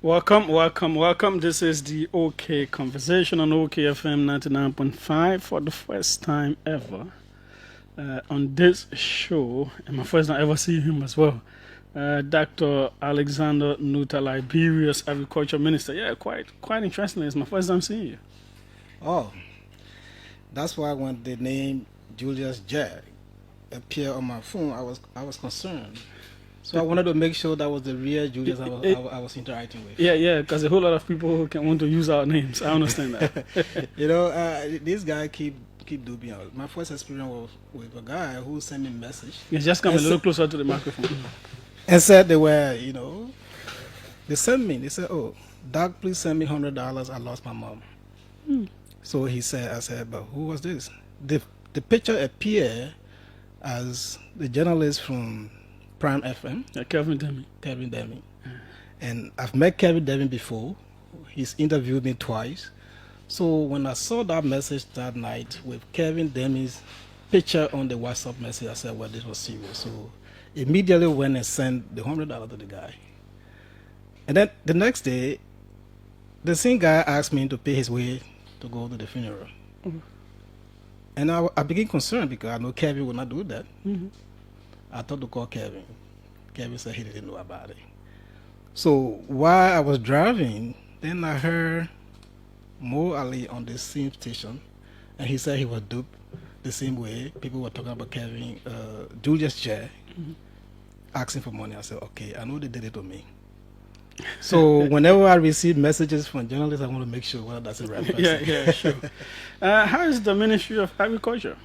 Welcome. This is the OK Conversation on OKFM 99.5 for the first time ever. On this show, and my first time ever seeing him as well. Dr. Alexander Nuetah, Liberia's Agriculture Minister. Yeah, quite interesting. It's my first time seeing you. Oh, that's why when the name Julius Jack appeared on my phone, I was concerned. So I wanted to make sure that was the real Julius I was interacting with. Yeah, because a whole lot of people can want to use our names. I understand that. This guy keep duping out. My first experience was with a guy who sent me a message. Yeah, just come a little closer to the microphone. And said they were, they sent me. They said, "Oh, Doc, please send me $100. I lost my mom." So I said, but who was this? The picture appeared as the journalist from Prime FM. Yeah, Kevin Demi. And I've met Kevin Demi before. He's interviewed me twice. So when I saw that message that night with Kevin Demi's picture on the WhatsApp message, I said, well, this was serious. So immediately went and sent the $100 to the guy. And then the next day, the same guy asked me to pay his way to go to the funeral. Mm-hmm. And I became concerned because I know Kevin would not do that. Mm-hmm. I thought to call Kevin. Kevin said he didn't know about it. So while I was driving, then I heard Mo Ali on the same station, and he said he was duped the same way. People were talking about Kevin, Julius J, asking for money. I said, okay, I know they did it to me. So whenever I receive messages from journalists, I want to make sure whether that's the right person. Yeah, sure. How is the Ministry of Agriculture?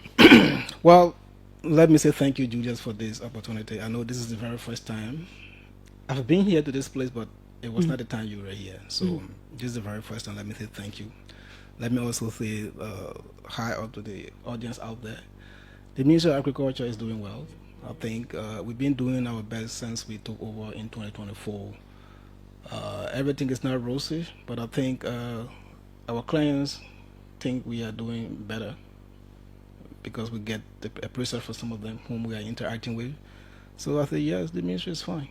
Well, let me say thank you, Julius, for this opportunity. I know this is the very first time I've been here to this place, but it was not the time you were here. So this is the very first time. Let me say thank you. Let me also say hi up to the audience out there. The Ministry of Agriculture is doing well. I think we've been doing our best since we took over in 2024. Everything is not rosy, but I think our clients think we are doing better because we get the appraisal for some of them whom we are interacting with. So I think, yes, the ministry is fine.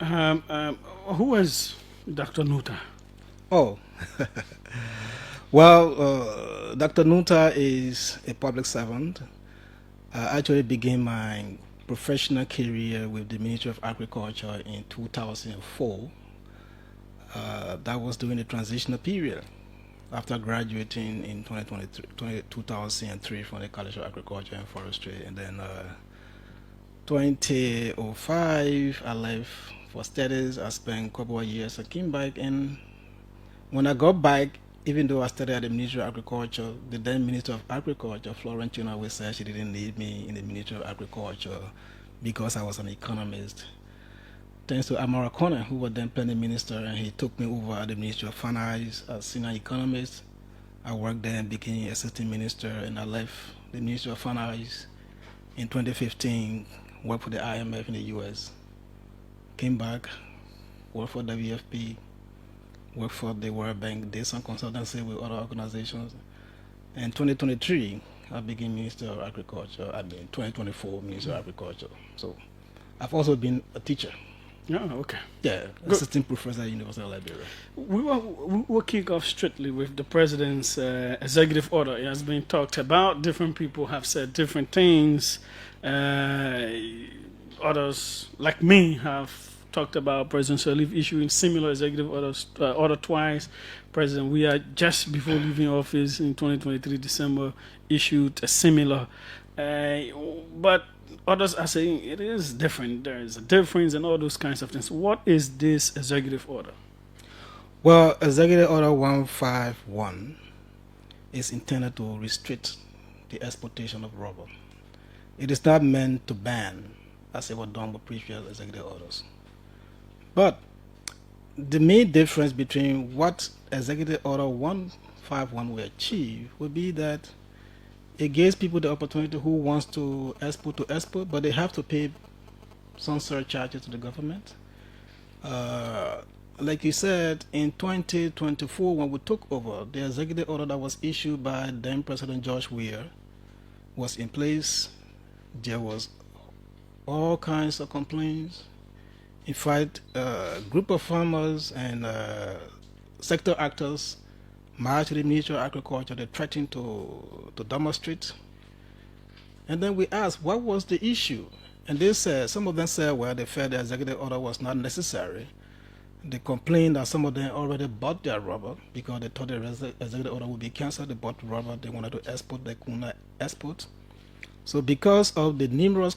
Who is Dr. Nuetah? Oh, well, Dr. Nuetah is a public servant. I actually began my professional career with the Ministry of Agriculture in 2004. That was during the transitional period after graduating in 2003 from the College of Agriculture and Forestry. And then 2005, I left for studies. I spent a couple of years. I came back, and when I got back, even though I studied at the Ministry of Agriculture, the then Minister of Agriculture, Florence Nyuma, said she didn't need me in the Ministry of Agriculture because I was an economist. Thanks to Amara Connor, who was then planning minister, and he took me over at the Ministry of Finance as senior economist. I worked there and became assistant minister, and I left the Ministry of Finance in 2015, worked for the IMF in the US. Came back, worked for WFP, worked for the World Bank, did some consultancy with other organizations. And 2023, I became Minister of Agriculture. 2024, Minister of Agriculture. So I've also been a teacher. Oh, okay. Yeah, assistant professor at University of Liberia. We will kick off strictly with the president's executive order. It has been talked about. Different people have said different things. Others, like me, have talked about President Sirleaf issuing similar executive order twice. President Weah, just before leaving office in 2023 December, issued a similar. But others are saying it is different. There is a difference and all those kinds of things. What is this executive order? Well, Executive Order 151 is intended to restrict the exportation of rubber. It is not meant to ban, as it was done with previous executive orders. But the main difference between what Executive Order 151 will achieve would be that it gives people the opportunity who wants to export, but they have to pay some surcharges to the government. Like you said, in 2024, when we took over, the executive order that was issued by then President George Weah was in place. There was all kinds of complaints. In fact, a group of farmers and sector actors marched to the Ministry of Agriculture. They threatened to demonstrate. And then we asked, what was the issue? And they said, some of them said, well, they felt the executive order was not necessary. They complained that some of them already bought their rubber because they thought the executive order would be canceled. They bought rubber. They wanted to export. They could not export. So because of the numerous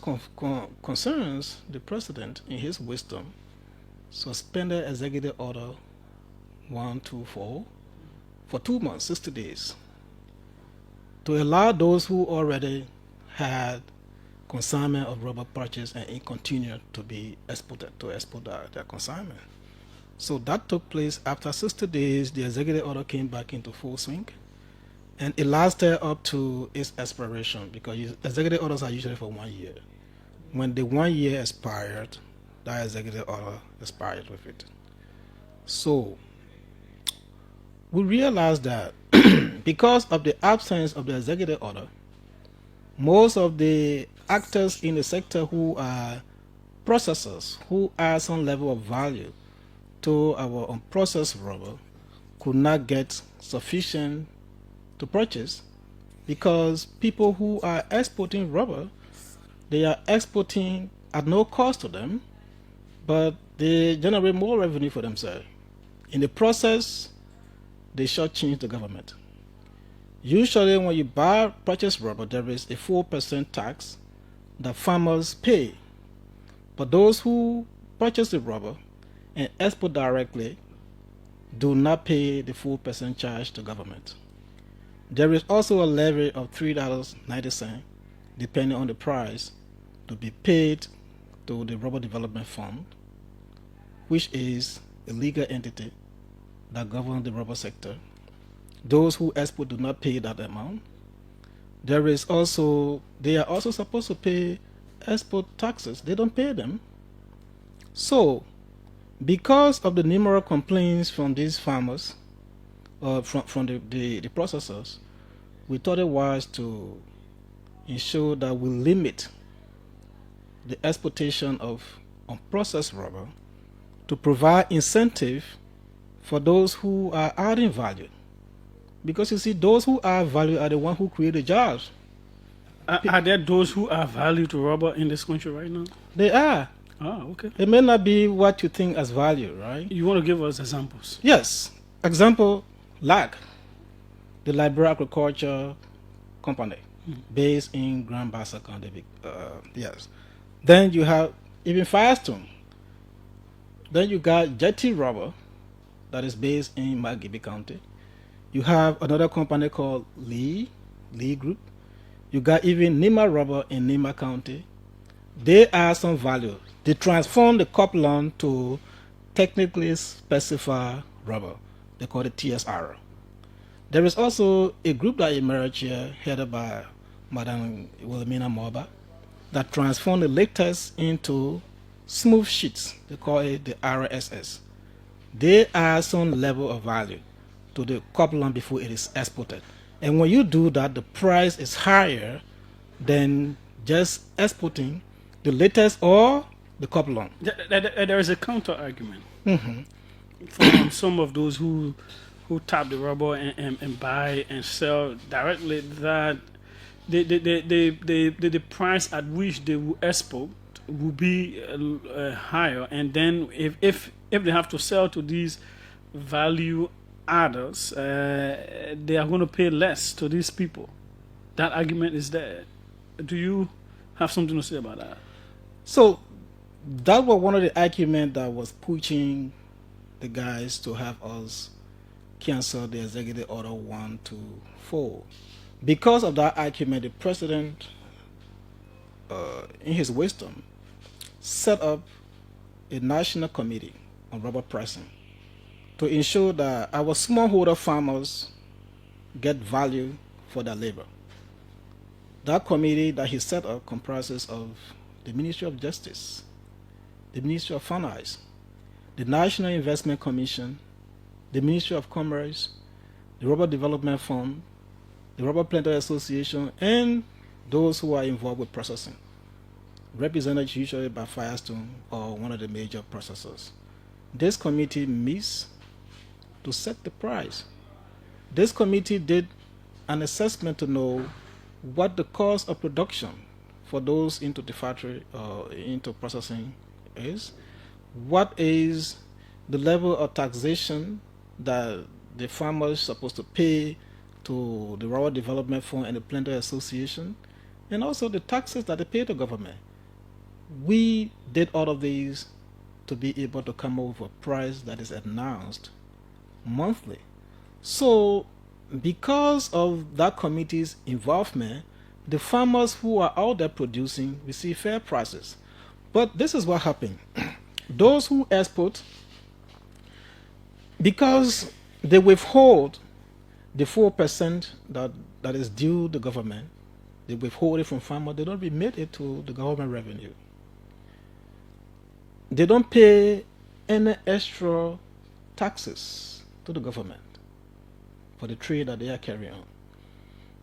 concerns, the president, in his wisdom, suspended executive order 124 for 2 months, 60 days, to allow those who already had consignment of rubber purchase and it continued to be exported, to export their consignment. So that took place after 60 days. The executive order came back into full swing, and it lasted up to its expiration because executive orders are usually for 1 year. When the 1 year expired, that executive order expired with it. So we realized that because of the absence of the executive order, most of the actors in the sector who are processors, who add some level of value to our unprocessed rubber, could not get sufficient to purchase because people who are exporting rubber, they are exporting at no cost to them, but they generate more revenue for themselves. In the process, they shortchange the government. Usually when you purchase rubber, there is a 4% tax that farmers pay. But those who purchase the rubber and export directly do not pay the 4% charge to government. There is also a levy of $3.90, depending on the price, to be paid to the Rubber Development Fund, which is a legal entity that governs the rubber sector. Those who export do not pay that amount. They are also supposed to pay export taxes. They don't pay them. So, because of the numerous complaints from these farmers, from the processors, we thought it wise to ensure that we limit the exportation of unprocessed rubber to provide incentive for those who are adding value. Because you see, those who add value are the ones who create the jobs. Are there those who add value to rubber in this country right now? They are. Ah, okay. It may not be what you think as value, right? You want to give us examples? Yes. Example, LAG, the Liberia Agriculture Company, based in Grand Bassa County. Yes. Then you have even Firestone. Then you got Jetty Rubber, that is based in Magibi County. You have another company called Lee Group. You got even Nyuma Rubber in Nyuma County. They add some value. They transform the coupon to technically specified rubber. They call it TSR. There is also a group that emerged here, headed by Madam Wilhelmina Moba, that transform the latex into smooth sheets. They call it the RSS. They add some level of value to the coupon before it is exported. And when you do that, the price is higher than just exporting the latex or the coupon. There is a counter argument from some of those who tap the rubber and buy and sell directly that the price at which they will export will be higher, and then if they have to sell to these value adders, they are going to pay less to these people. That argument is there. Do you have something to say about that? So that was one of the arguments that was pushing the guys to have us cancel the executive order 124. Because of that argument, the president, in his wisdom, set up a national committee on rubber pricing to ensure that our smallholder farmers get value for their labor. That committee that he set up comprises of the Ministry of Justice, the Ministry of Finance, the National Investment Commission, the Ministry of Commerce, the Rubber Development Fund, the Rubber Planter Association, and those who are involved with processing. represented usually by Firestone or one of the major processors. This committee meets to set the price. This committee did an assessment to know what the cost of production for those into the factory or into processing is, what is the level of taxation that the farmers supposed to pay to the Rural Development Fund and the Planter Association, and also the taxes that they pay to government. We did all of these to be able to come up with a price that is announced monthly. So because of that committee's involvement, the farmers who are out there producing receive fair prices. But this is what happened. Those who export, because they withhold the 4% that is due the government, they withhold it from farmers, they don't remit it to the government revenue. They don't pay any extra taxes to the government for the trade that they are carrying on.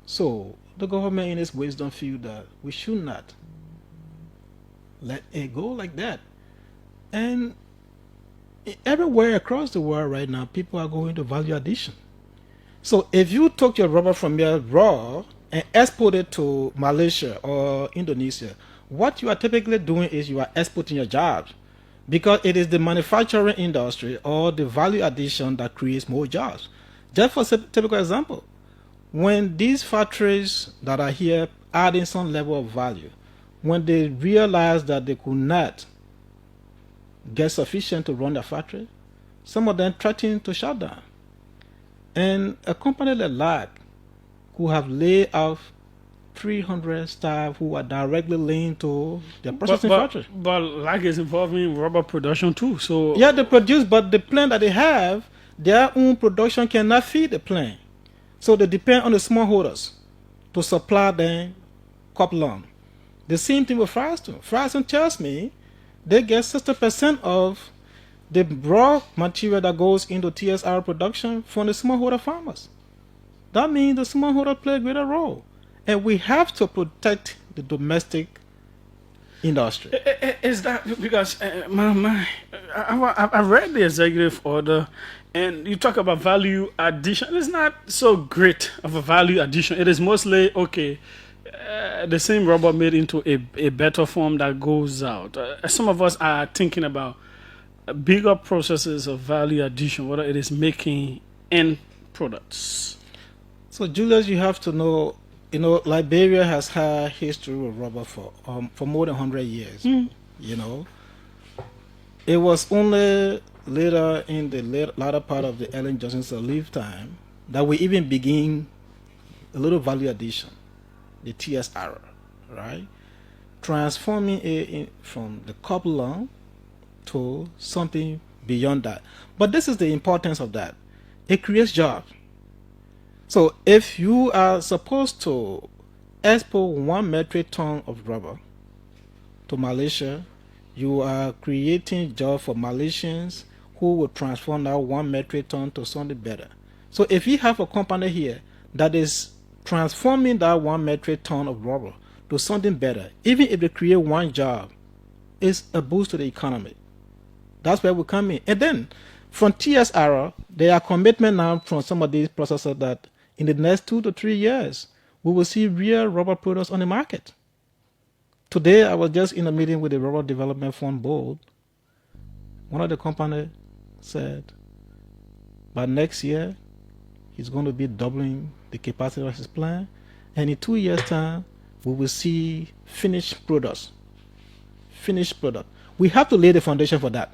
So the government in its wisdom feel that we should not let it go like that. And everywhere across the world right now, people are going to value addition. So if you took your rubber from here raw and export it to Malaysia or Indonesia, what you are typically doing is you are exporting your jobs, because it is the manufacturing industry or the value addition that creates more jobs. Just for a typical example, when these factories that are here adding some level of value, when they realize that they could not get sufficient to run their factory, some of them threaten to shut down. And a company like LAC could have laid off 300 staff who are directly linked to their processing factory. But LAC is involved in rubber production too. So yeah, they produce, but the plant that they have, their own production cannot feed the plant. So they depend on the smallholders to supply them crop loan. The same thing with Firestone. Firestone tells me they get 60% of the raw material that goes into TSR production from the smallholder farmers. That means the smallholder play a greater role. And we have to protect the domestic industry. Is that because I read the executive order, and you talk about value addition. It's not so great of a value addition. It is mostly the same rubber made into a better form that goes out. Some of us are thinking about bigger processes of value addition, whether it is making end products. So Julius, you have to know, Liberia has had history with rubber for more than 100 years. It was only later in the latter part of the Ellen Johnson's lifetime that we even begin a little value addition, the TSR, right? Transforming it from the couple long to something beyond that. But this is the importance of that. It creates jobs. So if you are supposed to export 1 metric ton of rubber to Malaysia, you are creating jobs for Malaysians who will transform that 1 metric ton to something better. So if you have a company here that is transforming that 1 metric ton of rubber to something better, even if they create 1 job, it's a boost to the economy. That's where we come in. And then from TSR, there are commitment now from some of these processors that in the next 2 to 3 years, we will see real rubber products on the market. Today, I was just in a meeting with the Rural Development Fund board. One of the companies said, by next year, he's going to be doubling the capacity of his plant. And in 2 years' time, we will see finished products. Finished product. We have to lay the foundation for that.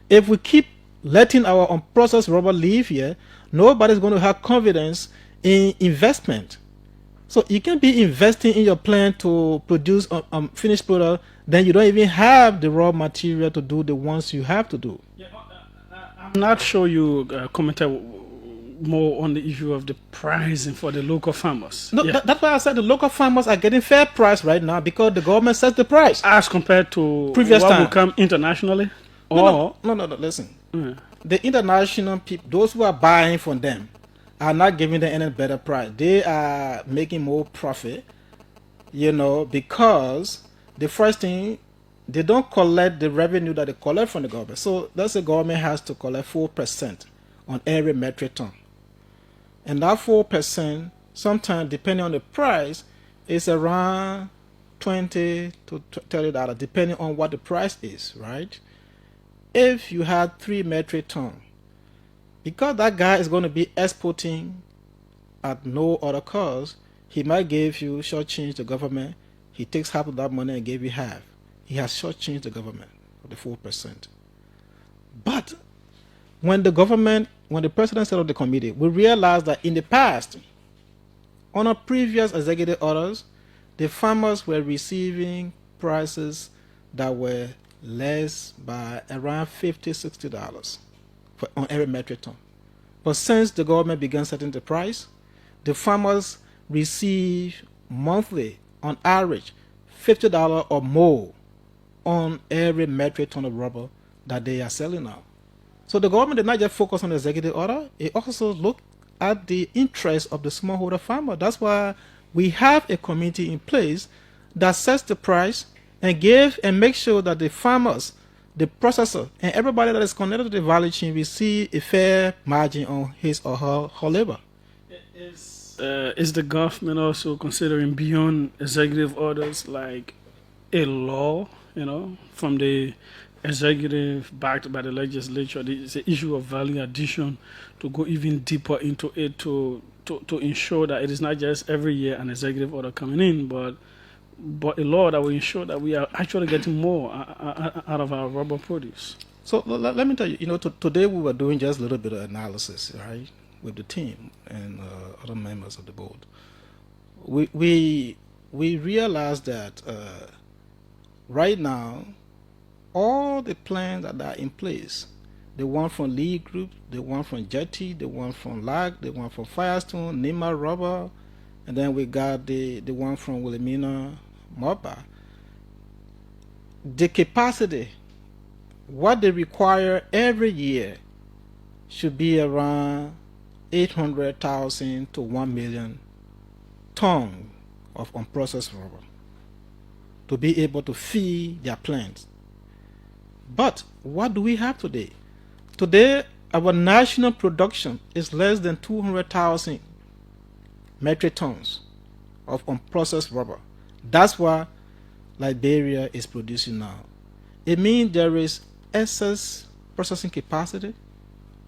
If we keep letting our unprocessed rubber leave here, nobody's going to have confidence in investment. So you can be investing in your plant to produce finished product, then you don't even have the raw material to do the ones you have to do. Yeah, I'm not sure you commented more on the issue of the pricing for the local farmers. No, that's why I said the local farmers are getting fair price right now because the government sets the price. As compared to previous what time will come internationally? No, listen. The international people, those who are buying from them, are not giving them any better price. They are making more profit, because the first thing, they don't collect the revenue that they collect from the government. So that's the government has to collect 4% on every metric ton. And that 4%, sometimes depending on the price, is around $20 to $30, depending on what the price is, right? If you had 3 metric tons, because that guy is going to be exporting at no other cost, he might give you shortchange the government. He takes half of that money and give you half. He has shortchanged the government of the 4%. But when the president set up the committee, we realized that in the past, under previous executive orders, the farmers were receiving prices that were less by around $50-$60 on every metric ton. But since the government began setting the price, the farmers receive monthly, on average, $50 or more on every metric ton of rubber that they are selling now. So the government did not just focus on the executive order, it also looked at the interest of the smallholder farmer. That's why we have a committee in place that sets the price and make sure that the farmers, the processor, and everybody that is connected to the value chain receive a fair margin on his or her labor. Is the government also considering beyond executive orders like a law, from the executive backed by the legislature? It's an issue of value addition to go even deeper into it to ensure that it is not just every year an executive order coming in, but a law that will ensure that we are actually getting more out of our rubber produce. So let me tell you, today we were doing just a little bit of analysis, right, with the team and other members of the board. We realized that right now, all the plans that are in place, the one from Lee Group, the one from Jetty, the one from Lag, the one from Firestone, Nyuma Rubber, and then we got the one from Wilhelmina Moba. The capacity, what they require every year, should be around 800,000 to 1 million tons of unprocessed rubber to be able to feed their plants. But what do we have today? Today, our national production is less than 200,000 metric tons of unprocessed rubber. That's what Liberia is producing now. It means there is excess processing capacity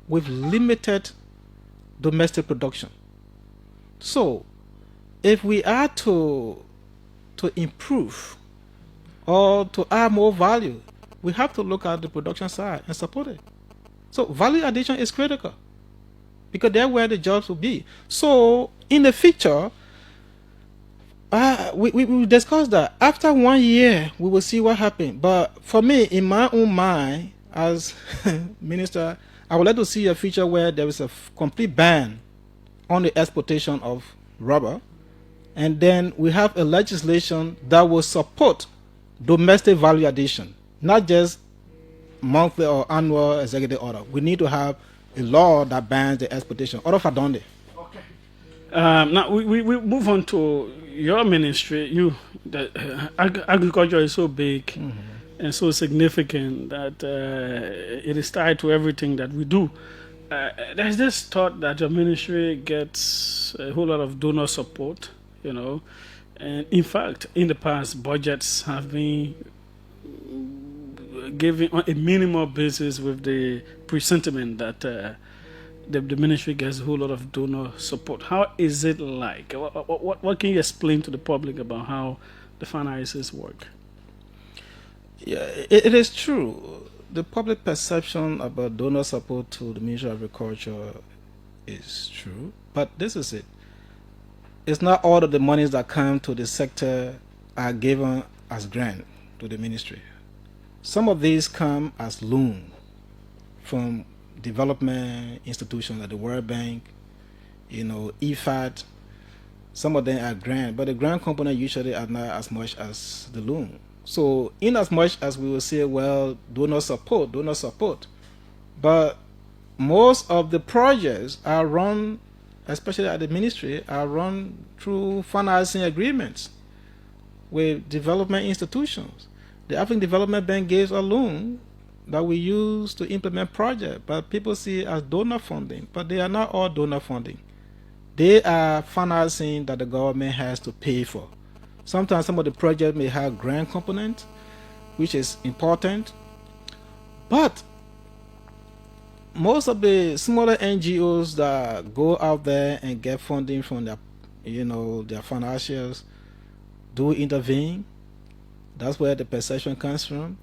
with limited domestic production. So, if we are to improve or to add more value, we have to look at the production side and support it. So value addition is critical because that's where the jobs will be. So in the future, we will discuss that. After 1 year, we will see what happened. But for me, in my own mind, as minister, I would like to see a future where there is a complete ban on the exportation of rubber, and then we have a legislation that will support domestic value addition, not just monthly or annual executive order. We need to have a law that bans the exportation. Order for done. Okay. Now we move on to your ministry. Agriculture is so big and so significant that it is tied to everything that we do. There's this thought that your ministry gets a whole lot of donor support, and in fact, in the past, budgets have been given on a minimal basis with the presentiment that the ministry gets a whole lot of donor support. How is it like? What can you explain to the public about how the finances work? Yeah, it is true. The public perception about donor support to the Ministry of Agriculture is true, but this is it. It's not all of the monies that come to the sector are given as grant to the ministry. Some of these come as loan from development institutions like the World Bank, IFAD. Some of them are grant, but the grant component usually are not as much as the loan. So in as much as we will say, well, donor support, but most of the projects are run, especially at the ministry, are run through financing agreements with development institutions. The African Development Bank gives a loan that we use to implement projects, but people see it as donor funding. But they are not all donor funding. They are financing that the government has to pay for. Sometimes some of the projects may have grant component, which is important, but most of the smaller NGOs that go out there and get funding from their financials do intervene. That's where the perception comes from.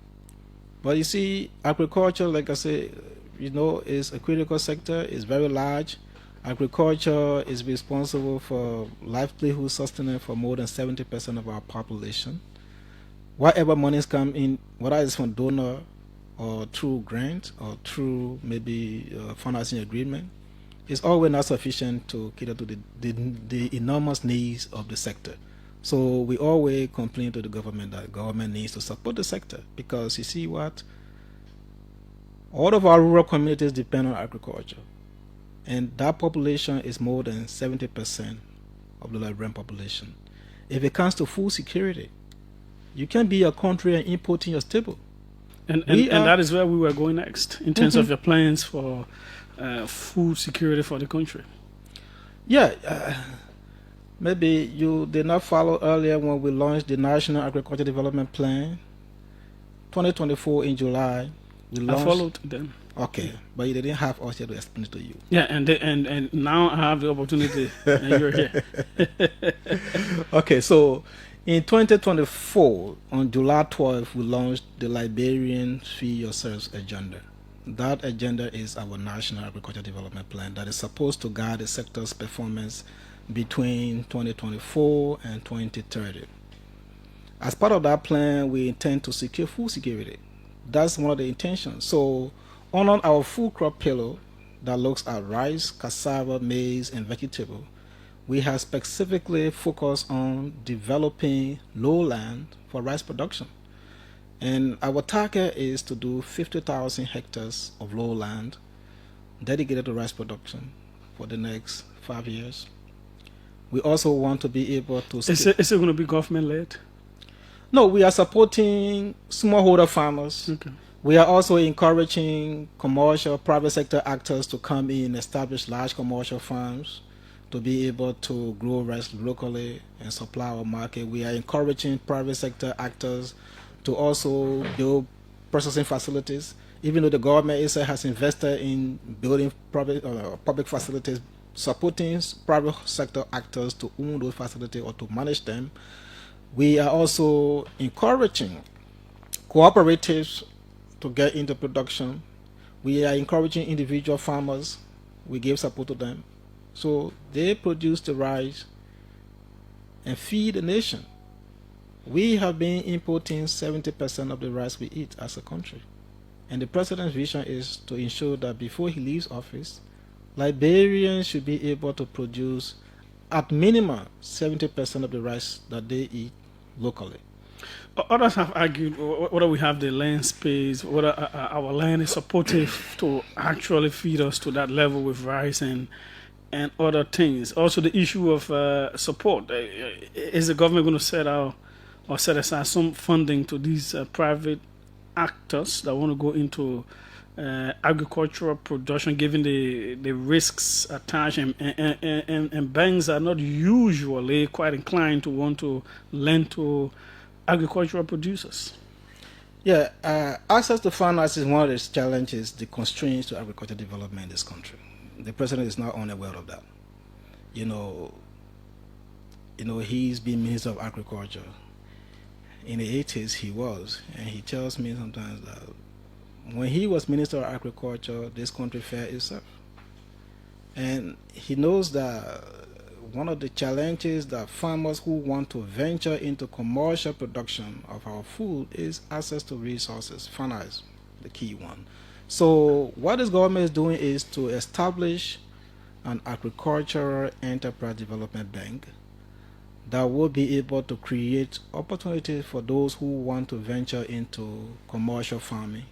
But you see, agriculture, like I say, is a critical sector. It's very large. Agriculture is responsible for livelihood sustenance for more than 70% of our population. Whatever monies come in, whether it's from donor or through grant or through maybe financing agreement, is always not sufficient to cater to the enormous needs of the sector. So we always complain to the government that the government needs to support the sector, because you see what? All of our rural communities depend on agriculture, and that population is more than 70% of the Liberian population. If it comes to food security, you can't be a country and importing your staple. And that is where we were going next in terms of your plans for food security for the country. Yeah, maybe you did not follow earlier when we launched the National Agriculture Development Plan, 2024 in July. I followed them. Okay, but you didn't have us here to explain it to you. Yeah, and now I have the opportunity, and you're here. Okay, so in 2024, on July 12th, we launched the Liberian Feed Yourselves agenda. That agenda is our National Agriculture Development Plan that is supposed to guide the sector's performance between 2024 and 2030. As part of that plan, we intend to secure food security. That's one of the intentions. So, on our food crop pillar that looks at rice, cassava, maize, and vegetable, we have specifically focused on developing lowland for rice production. And our target is to do 50,000 hectares of lowland dedicated to rice production for the next 5 years. We also want to be able to... Is it going to be government-led? No, we are supporting smallholder farmers. Okay. We are also encouraging commercial, private sector actors to come in and establish large commercial farms to be able to grow rice locally and supply our market. We are encouraging private sector actors to also build processing facilities, even though the government itself has invested in building public facilities, supporting private sector actors to own those facilities or to manage them. We are also encouraging cooperatives to get into production. We are encouraging individual farmers. We give support to them, so they produce the rice and feed the nation. We have been importing 70% of the rice we eat as a country. And the president's vision is to ensure that before he leaves office, Liberians should be able to produce at minimum 70% of the rice that they eat locally. Others have argued whether we have the land space, whether our land is supportive to actually feed us to that level with rice and other things. Also, the issue of support. Is the government going to set out or set aside some funding to these private actors that want to go into agricultural production, given the risks attached, and banks are not usually quite inclined to want to lend to agricultural producers? Yeah, access to finance is one of the challenges, the constraints to agricultural development in this country. The president is not unaware of that. He's been Minister of Agriculture. In the 80s, he was, and he tells me sometimes that when he was Minister of Agriculture, this country fed itself. And he knows that one of the challenges that farmers who want to venture into commercial production of our food is access to resources. Finance, the key one. So what this government is doing is to establish an agricultural enterprise development bank that will be able to create opportunities for those who want to venture into commercial farming,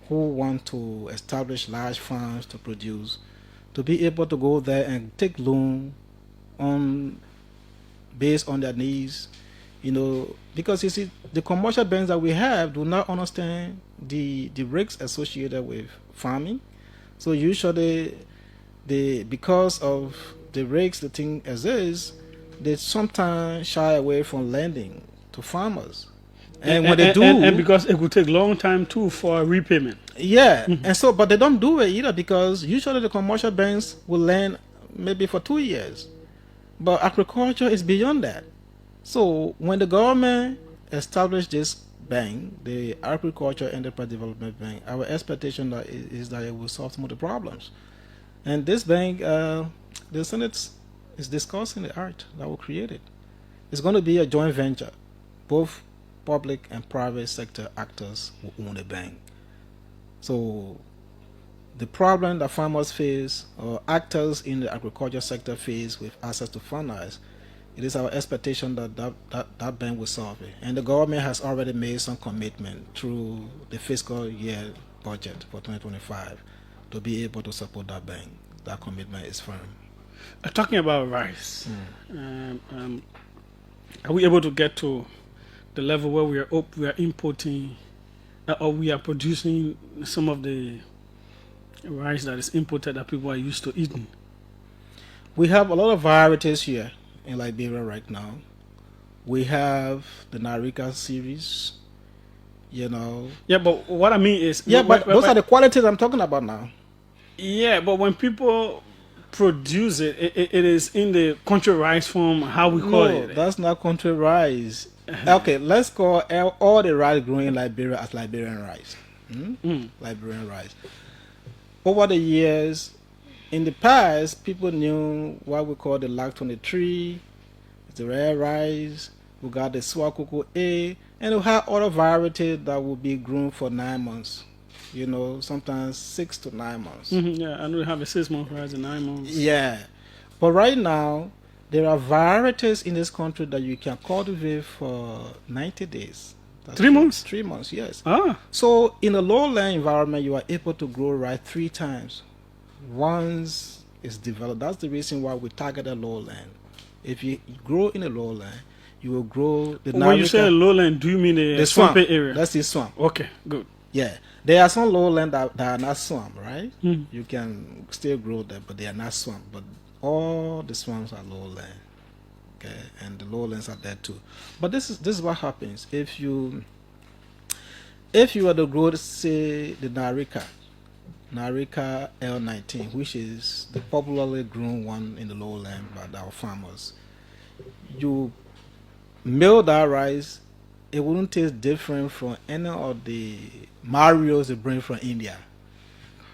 who want to establish large farms to produce, to be able to go there and take loan based on their needs, Because you see, the commercial banks that we have do not understand the risks associated with farming. So usually, because of the risks the thing exists, they sometimes shy away from lending to farmers. And when they do, and because it would take long time too for repayment. Yeah, and so, but they don't do it either, because usually the commercial banks will lend maybe for 2 years, but agriculture is beyond that. So when the government established this bank, the Agriculture Enterprise Development Bank, our expectation is that it will solve some of the problems. And this bank, the Senate is discussing the art that will create it. It's going to be a joint venture. Both public and private sector actors will own the bank. So the problem that farmers face, or actors in the agriculture sector face with access to finance, it is our expectation that bank will solve it. And the government has already made some commitment through the fiscal year budget for 2025 to be able to support that bank. That commitment is firm. Talking about rice, are we able to get to the level where we are importing or we are producing some of the rice that is imported that people are used to eating? We have a lot of varieties here in Liberia right now. We have the Narika series, Yeah, but what I mean is... but those are the qualities I'm talking about now. Yeah, but when people produce it, it is in the country rice form, how we call it. No, that's not country rice. Okay, let's call all the rice growing in Liberia as Liberian rice. Liberian rice. Over the years, in the past, people knew what we call the LAC 23, the rare rice, we got the Swakoko A, and we have other varieties that will be grown for 9 months. Sometimes 6 to 9 months. Yeah, I know we have a 6-month rice in 9 months. Yeah. But right now, there are varieties in this country that you can cultivate for 90 days. That's 3 months? 3 months, yes. Ah. So in a lowland environment, you are able to grow rice 3 times. Once it's developed, that's the reason why we target a lowland. If you grow in a lowland, you will grow the When you say lowland, do you mean the swampy area? That's the swamp. Okay, good. Yeah. There are some lowland that are not swamp, right? You can still grow there, but they are not swamp. But all the swamps are lowland. Okay, and the lowlands are there too. But this is what happens if you were to grow, say, the Narika L19, which is the popularly grown one in the lowland by our farmers. You mill that rice, it wouldn't taste different from any of the Marios they bring from India.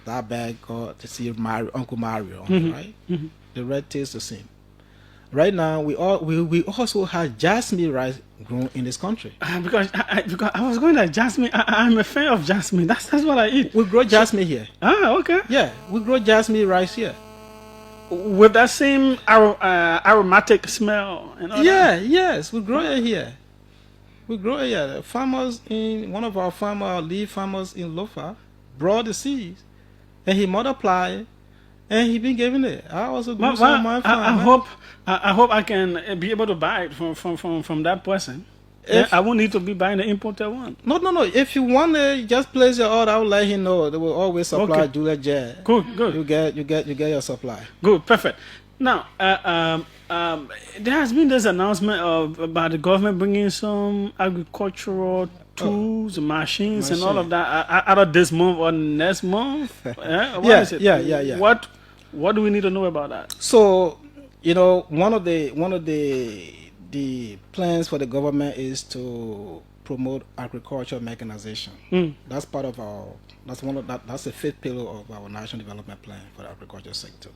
That bag called to see Uncle Mario, right? The red tastes the same. Right now, we also have jasmine rice grown in this country. Because I was going to jasmine. I'm a fan of jasmine. That's what I eat. We grow jasmine here. Ah, okay. Yeah, we grow jasmine rice here. With that same aromatic smell and all that? Yes, we grow it here. We grow it here. The farmers one of our lead farmers in Lofa brought the seeds, and he multiplied, and he been giving it. I also grew some of my farm. I hope I can be able to buy it from that person. I won't need to be buying the imported one. No. If you want it, just place your order. I will let him know. They will always supply Julia J. Good. You get your supply. Good, perfect. Now, there has been this announcement about the government bringing some agricultural tools, machines, and all of that either this month or next month. Yeah. What do we need to know about that? So, one of the plans for the government is to promote agricultural mechanization. That's part of that's the 5th pillar of our national development plan for the agriculture sector.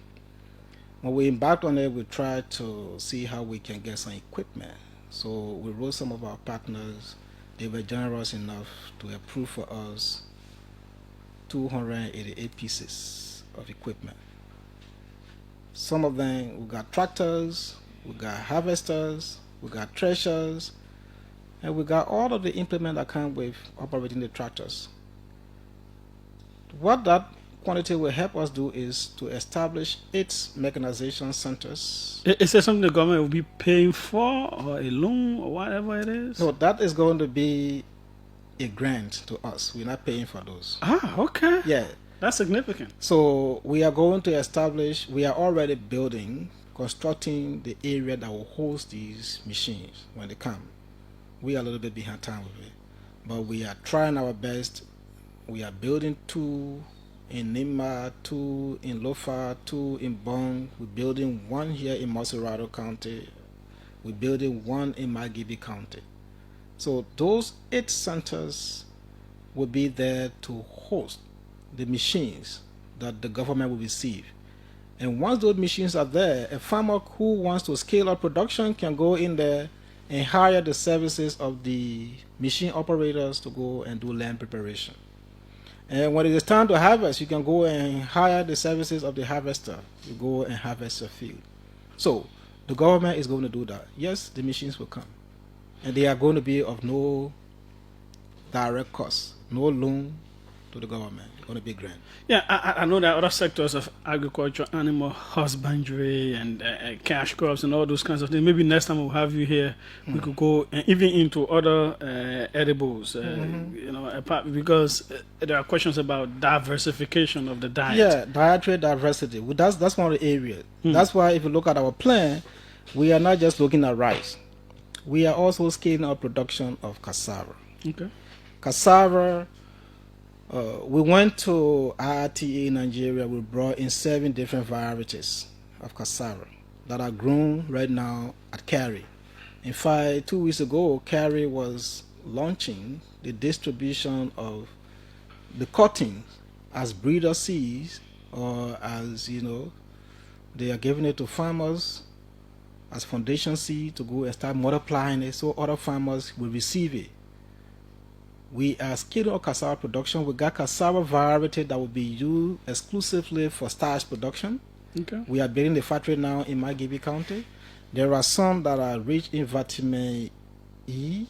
When we embarked on it, we tried to see how we can get some equipment. So we wrote some of our partners. They were generous enough to approve for us 288 pieces of equipment. Some of them, we got tractors, we got harvesters, we got threshers, and we got all of the implements that come with operating the tractors. What that quantity will help us do is to establish 8 mechanization centers. Is there something the government will be paying for, or a loan, or whatever it is? So that is going to be a grant to us. We're not paying for those. Ah, okay. Yeah. That's significant. So we are going to establish, we are already constructing the area that will host these machines when they come. We are a little bit behind time with it, but we are trying our best. We are building 2 in Nyuma, 2 in Lofa, 2 in Bong. We're building 1 here in Maserado County. We're building 1 in Magibi County. So those 8 centers will be there to host the machines that the government will receive. And once those machines are there, a farmer who wants to scale up production can go in there and hire the services of the machine operators to go and do land preparation. And when it is time to harvest, you can go and hire the services of the harvester to go and harvest your field. So the government is going to do that. Yes, the machines will come, and they are going to be of no direct cost, no loan to the government. It's going to be grant. Yeah, I know that other sectors of agriculture, animal husbandry, and cash crops, and all those kinds of things. Maybe next time we'll have you here, we could go even into other edibles, you know, because there are questions about diversification of the diet. Yeah, dietary diversity. Well, that's one of the areas. That's why if you look at our plan, we are not just looking at rice. We are also scaling up production of cassava. Okay. Cassava. We went to IRTA in Nigeria. We brought in 7 different varieties of cassava that are grown right now at Cary. In fact, 2 weeks ago, Cary was launching the distribution of the cuttings as breeder seeds, or as, you know, they are giving it to farmers as foundation seed to go and start multiplying it so other farmers will receive it. We are scaling up cassava production. We got cassava variety that will be used exclusively for starch production. Okay. We are building the factory now in Magibi County. There are some that are rich in vitamin E.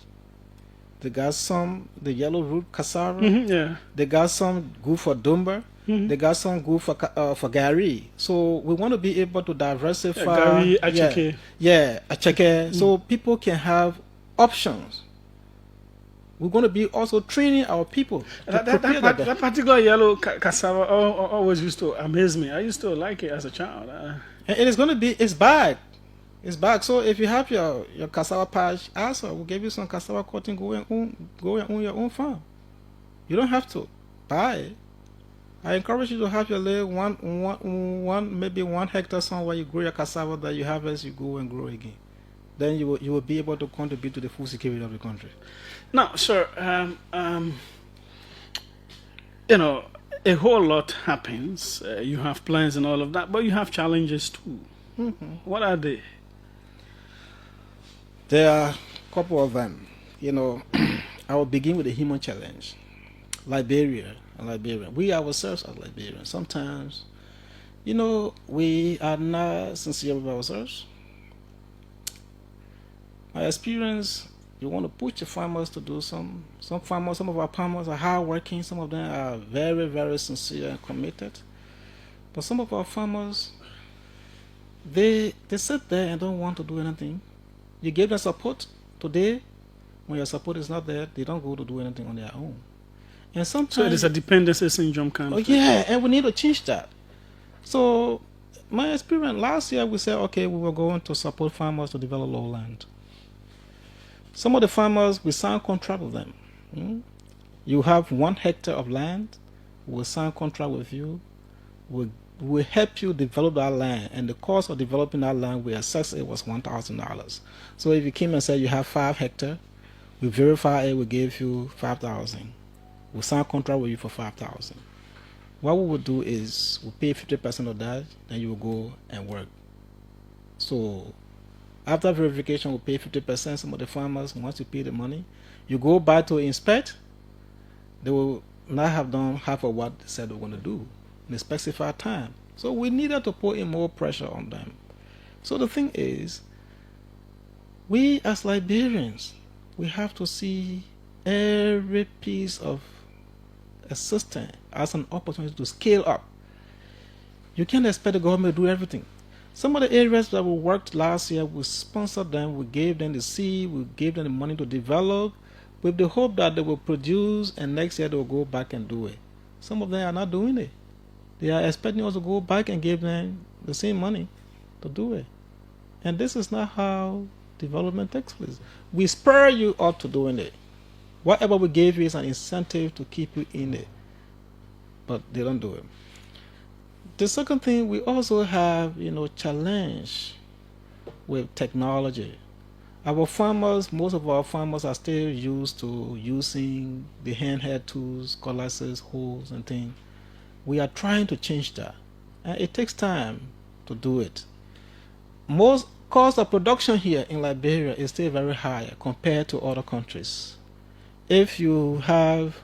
They got some, the yellow root cassava. Yeah. They got some good for Dumba. They got some good for Gary. So we want to be able to diversify. Gary, Acheke. Yeah, Acheke. So people can have options. We're going to be also training our people. That particular yellow cassava always used to amaze me. I used to like it as a child. And it is going to be, it's bag. It's bag. So if you have your cassava patch, also we'll give you some cassava cutting, go and own your own farm. You don't have to buy it. I encourage you to have your little maybe 1 hectare somewhere you grow your cassava that you harvest, you go and grow again. Then you will be able to contribute to the food security of the country. Now, sir, you know, a whole lot happens. You have plans and all of that, but you have challenges too. What are they? There are a couple of them. You know, I will begin with the human challenge. Liberia. We ourselves are Liberians. Sometimes, you know, we are not sincere with ourselves. My experience, you want to push the farmers to do some of our farmers are hardworking, some of them are very, very sincere and committed. But some of our farmers, they sit there and don't want to do anything. You give them support today, when your support is not there, they don't go to do anything on their own. And sometimes, so it is a dependency syndrome kind of thing. Yeah, and we need to change that. So my experience last year, we said, okay, we were going to support farmers to develop lowland. Some of the farmers, we sign contract with them. You have 1 hectare of land, we'll sign contract with you. We'll help you develop that land, and the cost of developing that land, we assessed it was $1,000. So if you came and said you have 5 hectares, we verify it, we give you $5,000. We'll sign a contract with you for $5,000. What we will do is we'll pay 50% of that, then you will go and work. So after verification, we'll pay 50%. Some of the farmers, once you pay the money, you go back to inspect, they will not have done half of what they said they were going to do in a specified time. So we needed to put in more pressure on them. So the thing is, we as Liberians, we have to see every piece of assistance, as an opportunity to scale up. You can't expect the government to do everything. Some of the areas that we worked last year, we sponsored them, we gave them the seed, we gave them the money to develop, with the hope that they will produce and next year they will go back and do it. Some of them are not doing it. They are expecting us to go back and give them the same money to do it. And this is not how development takes place. We spur you up to doing it. Whatever we gave you is an incentive to keep you in it. But they don't do it. The second thing, we also have, challenge with technology. Our farmers, most of our farmers are still used to using the handheld tools, cutlasses, hoes, and things. We are trying to change that. And it takes time to do it. Most cost of production here in Liberia is still very high compared to other countries. If you have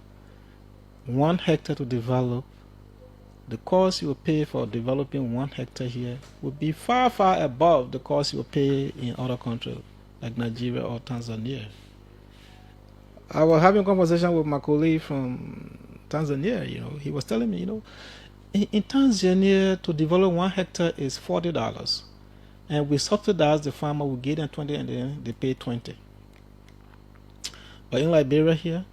1 hectare to develop, the cost you will pay for developing 1 hectare here will be far, far above the cost you will pay in other countries like Nigeria or Tanzania. I was having a conversation with my colleague from Tanzania. He was telling me, in Tanzania to develop 1 hectare is $40, and we subsidize the farmer. We give them 20, and then they pay 20. But in Liberia here,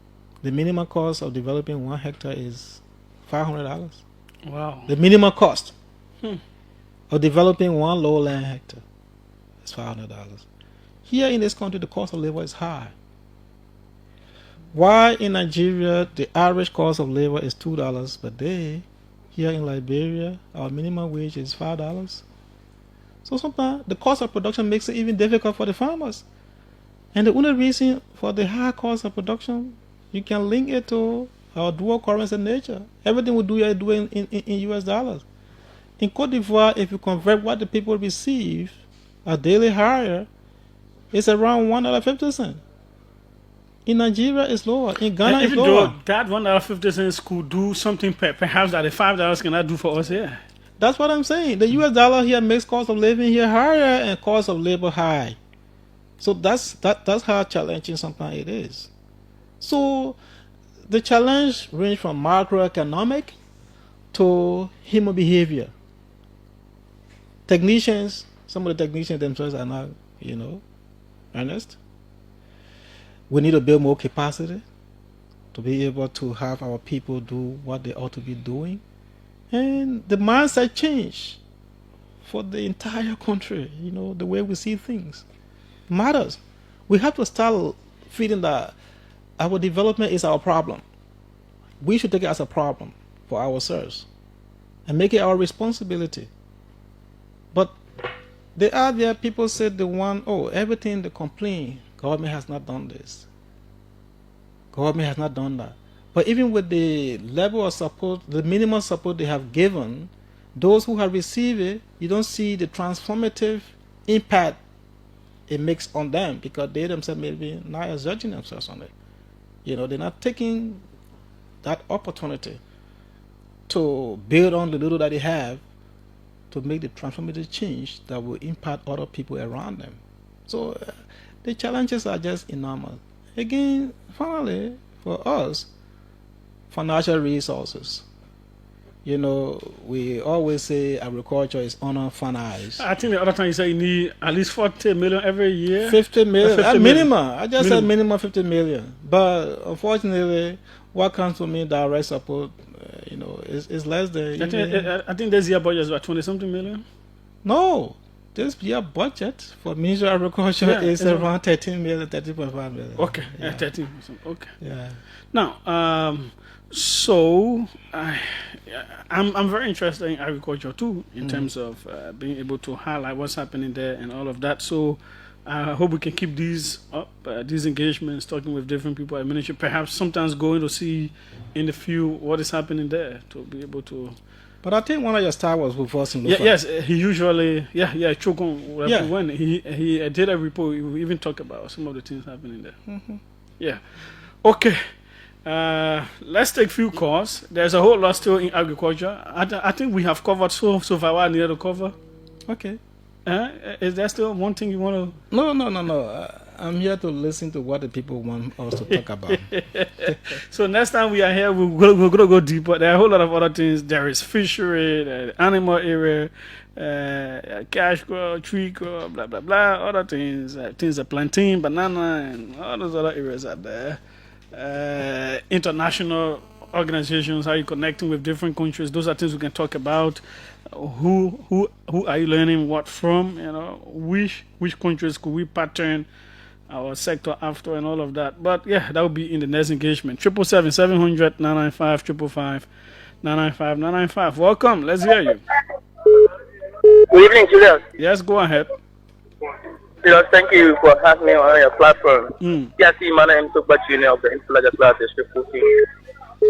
the minimum cost of developing 1 hectare is $500. Wow. The minimum cost of developing 1 lowland hectare is $500. Here in this country, the cost of labor is high. Why in Nigeria the average cost of labor is $2 per day, here in Liberia our minimum wage is $5. So sometimes the cost of production makes it even difficult for the farmers. And the only reason for the high cost of production, you can link it to our dual currency nature. Everything we do here is doing in US dollars. In Cote d'Ivoire, if you convert what the people receive, a daily hire, it's around $1.50. In Nigeria, it's lower. In Ghana, it's lower. Even though that $1.50 could do something perhaps that the $5 cannot do for us here. That's what I'm saying. The US dollar here makes cost of living here higher and cost of labor high. So that's how challenging sometimes it is. So the challenge range from macroeconomic to human behavior. Technicians, some of the technicians themselves are not, earnest. We need to build more capacity to be able to have our people do what they ought to be doing. And the mindset change for the entire country, the way we see things matters. We have to start feeling that our development is our problem. We should take it as a problem for ourselves and make it our responsibility. But there are people said everything they complain, government has not done this. Government has not done that. But even with the level of support, the minimum support they have given, those who have received it, you don't see the transformative impact it makes on them because they themselves may be not exerting themselves on it. They're not taking that opportunity to build on the little that they have to make the transformative change that will impact other people around them. So the challenges are just enormous. Again, finally, for us, financial resources. We always say agriculture is underfinanced. I think the other time you said you need at least 40 million every year. 50 million. 50 minimum. million. I just said minimum 50 million. But unfortunately, what comes to me direct support, is less than. I think this year budget is about 20-something million. No. This year budget for Minister of Agriculture is around 13 million, 13.5 million. Okay, 13. Okay. Yeah. Now, so I'm very interested in agriculture too, in terms of being able to highlight what's happening there and all of that. So I hope we can keep these up, these engagements, talking with different people at ministry, perhaps sometimes going to see in the field what is happening there to be able to. But I think one of your stars was with us in Lufa. Yes, he usually, Chokon, when he did a report, we even talk about some of the things happening there. Mm-hmm. Yeah. Okay. Let's take a few calls. There's a whole lot still in agriculture. I think we have covered so far what I needed to cover. Okay. Is there still one thing you want to? No. I'm here to listen to what the people want us to talk about. So next time we are here, we're going to go deeper. There are a whole lot of other things. There is fishery, the animal area, cash crop, tree crop, blah, blah, blah, other things. Things like plantain, banana, and all those other areas out there. International organizations, how you connecting with different countries. Those are things we can talk about. Who are you learning what from? You know, which countries could we pattern our sector after and all of that. But yeah, that will be in the next engagement. 777-700-995, 555-995. Welcome. Let's hear you. Good evening, Julius. Yes, go ahead. Julius, thank you for having me on your platform. Yes, my name is Dr. Junior of the Influencer Class District 14.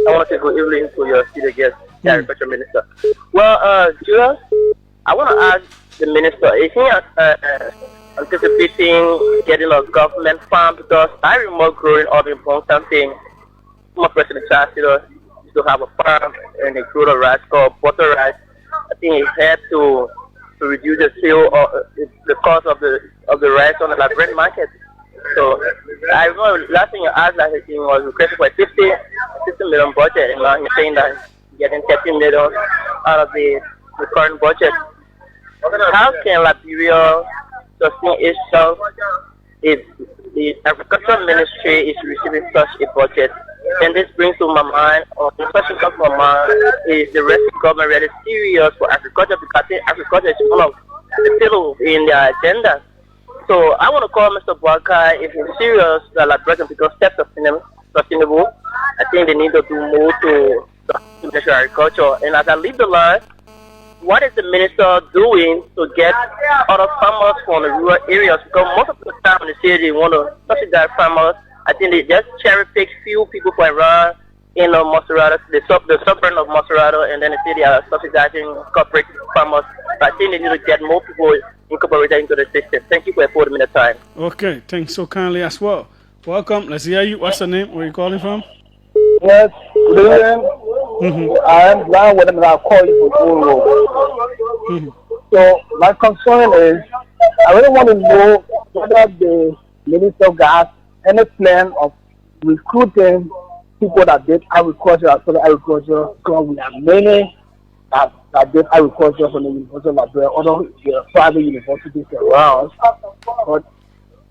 I want to say good evening to your studio guest, the Agriculture Minister. Well, Julius, I want to ask the Minister, is he anticipating getting a government farm? Because I remember growing up in Bonston, my President Chancellor used to have a farm and they grew the rice called butter rice. I think he had to reduce the sale or the cost of the rice on the Liberian market. So I remember last thing you asked that he was requesting for a 50 million budget, and now he's saying that he's getting 30 million out of the current budget. How can Liberia sustain itself if the Agriculture Ministry is receiving such a budget? And this brings to my mind, or the question comes to my mind, is the rest of the government really serious for agriculture? Because I think agriculture is one of the pillars in their agenda. So I want to call Mr. Boakai, if he's serious that Liberia can become self-sustainable, I think they need to do more to national agriculture. And as I leave the line, what is the minister doing to get other farmers from the rural areas? Because most of the time when they say they want to subsidize farmers, I think they just cherry pick few people from around in Monserrado, the suburb of Monserrado, and then they say they are subsidizing corporate farmers. But I think they need to get more people incorporated into the system. Thank you for your 40-minute time. Okay, thanks so kindly as well. Welcome. Let's hear you. What's the name? Where are you calling from? Yes, good evening. I am glad when I call you for So my concern is, I really want to know whether the minister got any plan of recruiting people that did agriculture as well as agriculture, because we have many that did agriculture from the University of Liberia, other private universities around. But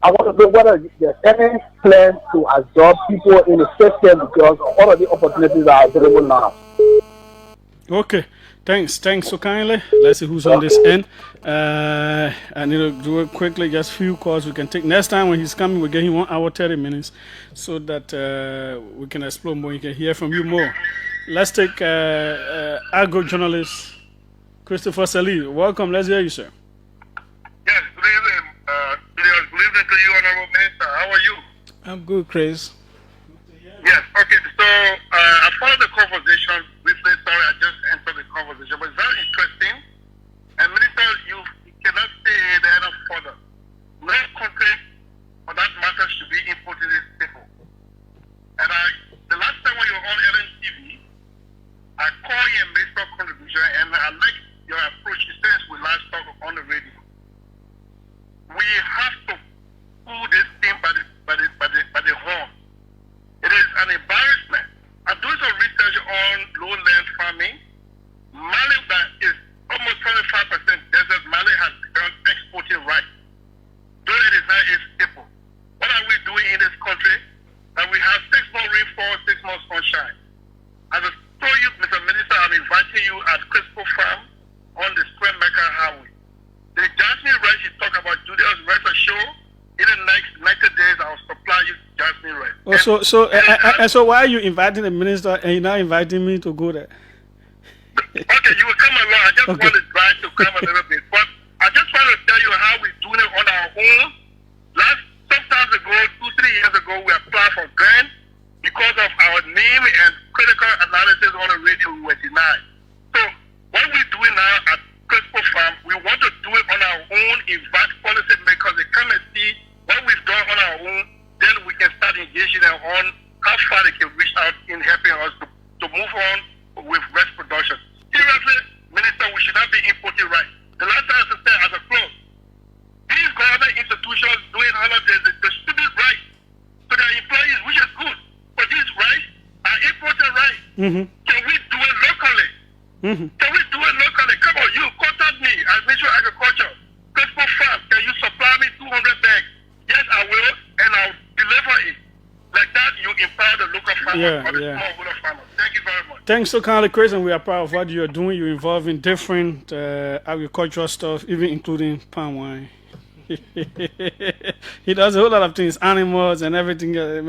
I want to know whether there's any plan to absorb people in the system because all of the opportunities are available now. Okay, thanks so kindly. Let's see who's on this end. I need to do it quickly, just few calls we can take. Next time when he's coming, we'll get him 1 hour, 30 minutes so that we can explore more. You can hear from you more. Let's take agro journalist Christopher Salih. Welcome, let's hear you, sir. Yes, good evening. Good evening to you, Honorable Minister. How are you? I'm good, Chris. Yes, okay. So I followed the conversation briefly. Sorry, I just entered the conversation, but it's very interesting. And Minister, you cannot say that enough further. No country, for that matter, should be importing these people. And the last time when you were on LNTV, I called you and made some contribution, and I like your approach since we last talked on the radio. We have to pull this thing by the horn. It is an embarrassment. I'm doing some research on lowland farming. Mali, that is almost 25% desert, Mali has begun exporting rice. Though it is not a staple. What are we doing in this country? That we have 6 months rainfall, 6 months sunshine. As I told you, Mr. Minister, I'm inviting you at Crispo Farm on the Square Mecca Highway. The jasmine rice you talk about, Julius, rest assured, in the next 90 days, I'll supply you jasmine rice. Oh, so why are you inviting the minister and you're not inviting me to go there? Okay, you will come along. I just want to try to come a little bit. But I just want to tell you how we're doing it on our own. Sometimes ago, 2-3 years ago, we applied for grants. Because of our name and critical analysis on the radio, we were denied. So what we're doing now at Crispo Farm, we want to do it on our own, invite policy makers. They come and see what we've done on our own. Then we can start engaging them on how far they can reach out in helping us to move on with rice production. Seriously, Minister, we should not be importing rice. The last Can we do it locally? Can we do it locally? Come on, you contact me as Minister of Agriculture. Gospel Farm, can you supply me 200 bags? Yes, I will, and I'll deliver it. Like that, you empower the local farmers or the smallholder farmers. Thank you very much. Thanks so kindly, Chris, and we are proud of what you're doing. You're involved in different agricultural stuff, even including palm wine. He does a whole lot of things, animals and everything. They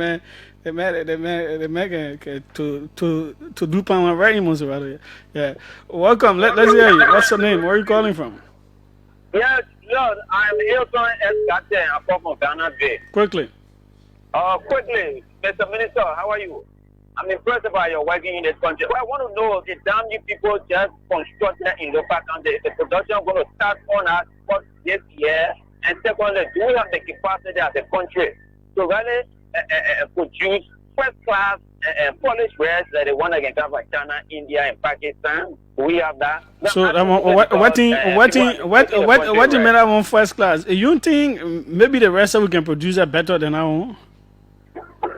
make to do palm wine very much about it. Yeah. Welcome. Let's hear you. What's your name? Where are you calling from? Yes, I'm Hilton S. Gaten. I'm from Ghana Bay. Quickly. Quickly, Mr. Minister, how are you? I'm impressed by your working in this country. Well, I want to know the damn you people just constructed in local country. Is the production going to start on us this year? And secondly, do we have the capacity as a country to really produce first class polished wares that the one that can come from China, India, and Pakistan? Do we have that? So what do you mean I want first class? You think maybe the rest of we can produce it better than our own?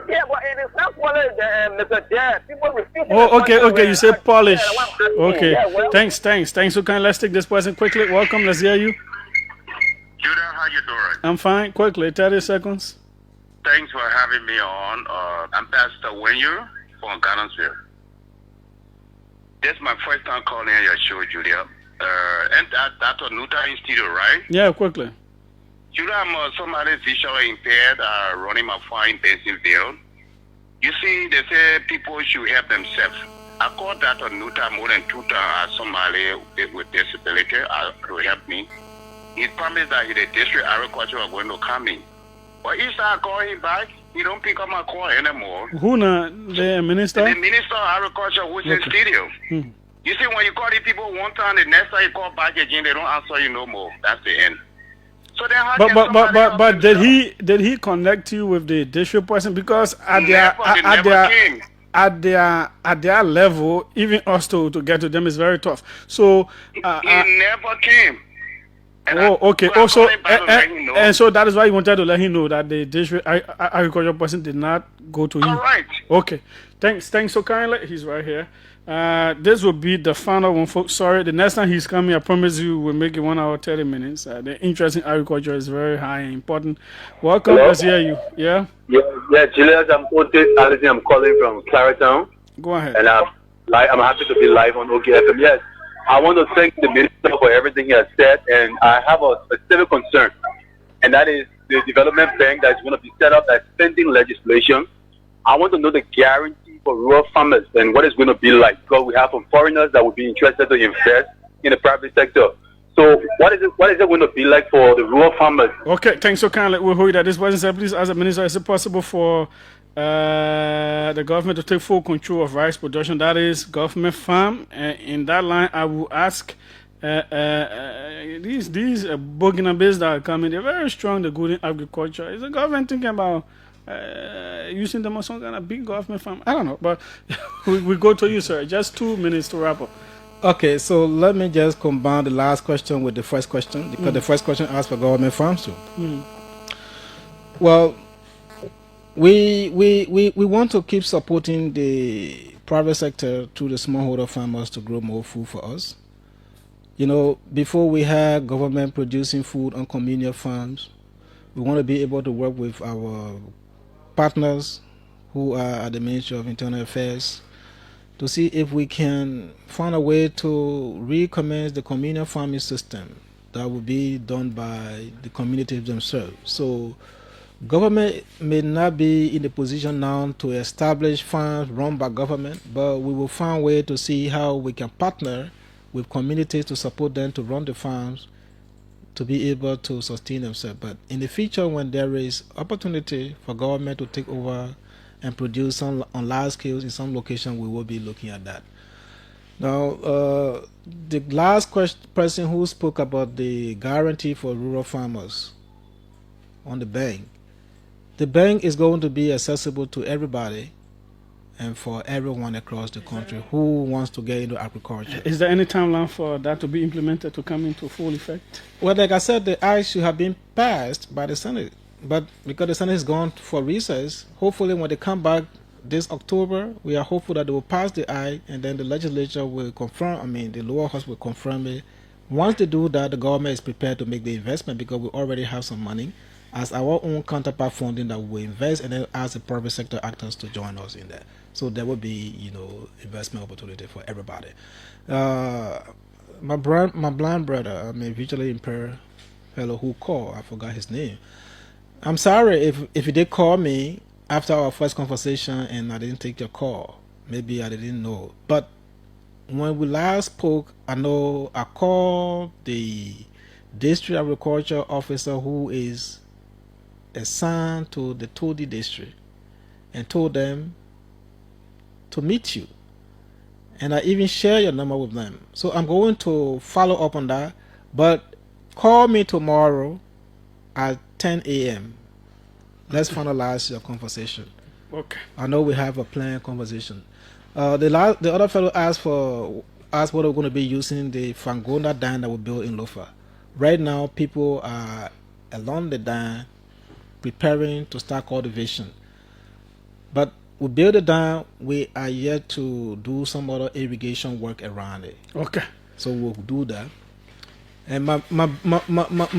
Yeah, but it is not polished, Mr. Dad. People refuse. Oh, okay. You say polish. Okay. Yeah, well, thanks. So let's take this person quickly. Welcome. Let's hear you. Judah, how you doing? I'm fine. Quickly, 30 seconds. Thanks for having me on. I'm Pastor Wenyu from Ghanansville. This is my first time calling your show, Julia. And Dr. Nuetah in studio, right? Yeah, quickly. Julia, I'm somebody visually impaired, running my farm in Bentonville. You see, they say people should help themselves. I called Dr. Nuetah more than 2 times as somebody with disability to help me. He promised that the district agriculture are going to come in. But each time I call him back, he don't pick up my call anymore. Who now? The minister? The Minister of Agriculture who's in studio. You see, when you call these people one time, the next time you call back again, they don't answer you no more. That's the end. So then how but did he connect you with the district person? Because at their level, even us to get to them is very tough. So he never came. Okay. Also, and so that is why you wanted to let him know that the district agriculture person did not go to him. All right. Okay. Thanks so kindly. He's right here. This will be the final one, folks. Sorry, the next time he's coming, I promise you we'll make it 1 hour 30 minutes. The interest in agriculture is very high and important. Welcome. Hello? Let's hear you. Yeah, Julius, I'm Otis Allison. I'm calling from Claretown. Go ahead. And I'm happy to be live on OKFM. Yes, I want to thank the minister for everything he has said, and I have a specific concern, and that is the development bank that's going to be set up as pending legislation. I want to know the guarantee for rural farmers and what it's going to be like, because we have some foreigners that would be interested to invest in the private sector. So what is it going to be like for the rural farmers? Okay, thanks so kindly. We'll hold that. This person said, please, as a minister, is it possible for the government to take full control of rice production? That is government farm. In that line, I will ask these Burkinabes that are coming, they're very strong, they're good in agriculture. Is the government thinking about using them on some kind of big government farm? I don't know, but we go to you, sir. Just 2 minutes to wrap up. Okay, so let me just combine the last question with the first question, because the first question asked for government farms too. Well, we want to keep supporting the private sector through the smallholder farmers to grow more food for us. You know, before we had government producing food on communal farms, we want to be able to work with our partners who are at the Ministry of Internal Affairs to see if we can find a way to recommence the communal farming system that will be done by the communities themselves. So government may not be in the position now to establish farms run by government, but we will find a way to see how we can partner with communities to support them to run the farms to be able to sustain themselves. But in the future, when there is opportunity for government to take over and produce some on large scales in some location, we will be looking at that. Now, the last person who spoke about the guarantee for rural farmers on the bank is going to be accessible to everybody and for everyone across the country who wants to get into agriculture. Is there any timeline for that to be implemented to come into full effect? Well, like I said, the act should have been passed by the Senate. But because the Senate is gone for recess, hopefully when they come back this October. We are hopeful that they will pass the act, and then the legislature will confirm. I mean, the lower house will confirm it. Once they do that, the government is prepared to make the investment because we already have some money as our own counterpart funding that we will invest, and then ask the private sector actors to join us in that. So there will be, investment opportunity for everybody. My blind brother, I mean, visually impaired fellow who called, I forgot his name. I'm sorry if you did call me after our first conversation and I didn't take your call. Maybe I didn't know. But when we last spoke, I know I called the district agriculture officer who is assigned to the Todi district and told them to meet you. And I even share your number with them. So I'm going to follow up on that. But call me tomorrow at 10 a.m. Let's finalize your conversation. Okay. I know we have a planned conversation. The other fellow asked what we're going to be using the Fangonda dam that we built in Lofa. Right now, people are along the dam preparing to start cultivation. But we build the dam, we are yet to do some other irrigation work around it. Okay. So we'll do that. And my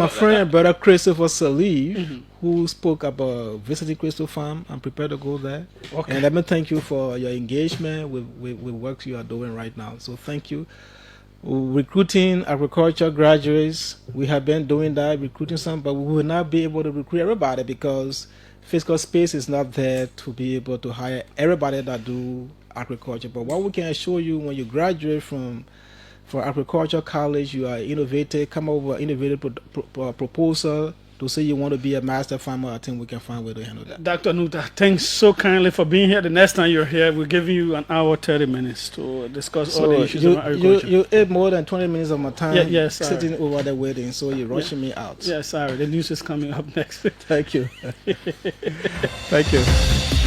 friend and brother Christopher Salih, who spoke about visiting Crystal Farm, I'm prepared to go there. Okay. And let me thank you for your engagement with work you are doing right now. So thank you. Recruiting agriculture graduates, we have been doing that, recruiting some, but we will not be able to recruit everybody because fiscal space is not there to be able to hire everybody that do agriculture. But what we can assure you, when you graduate from agriculture college, you are innovative, come up with an innovative proposal to say you want to be a master farmer. I think we can find a way to handle that. Dr. Nuetah, thanks so kindly for being here. The next time you're here, we're giving you an hour, 30 minutes to discuss all the issues about agriculture. You ate more than 20 minutes of my time sitting sorry. over the wedding, so you're rushing me out. Yeah, sorry. The news is coming up next. Thank you. Thank you.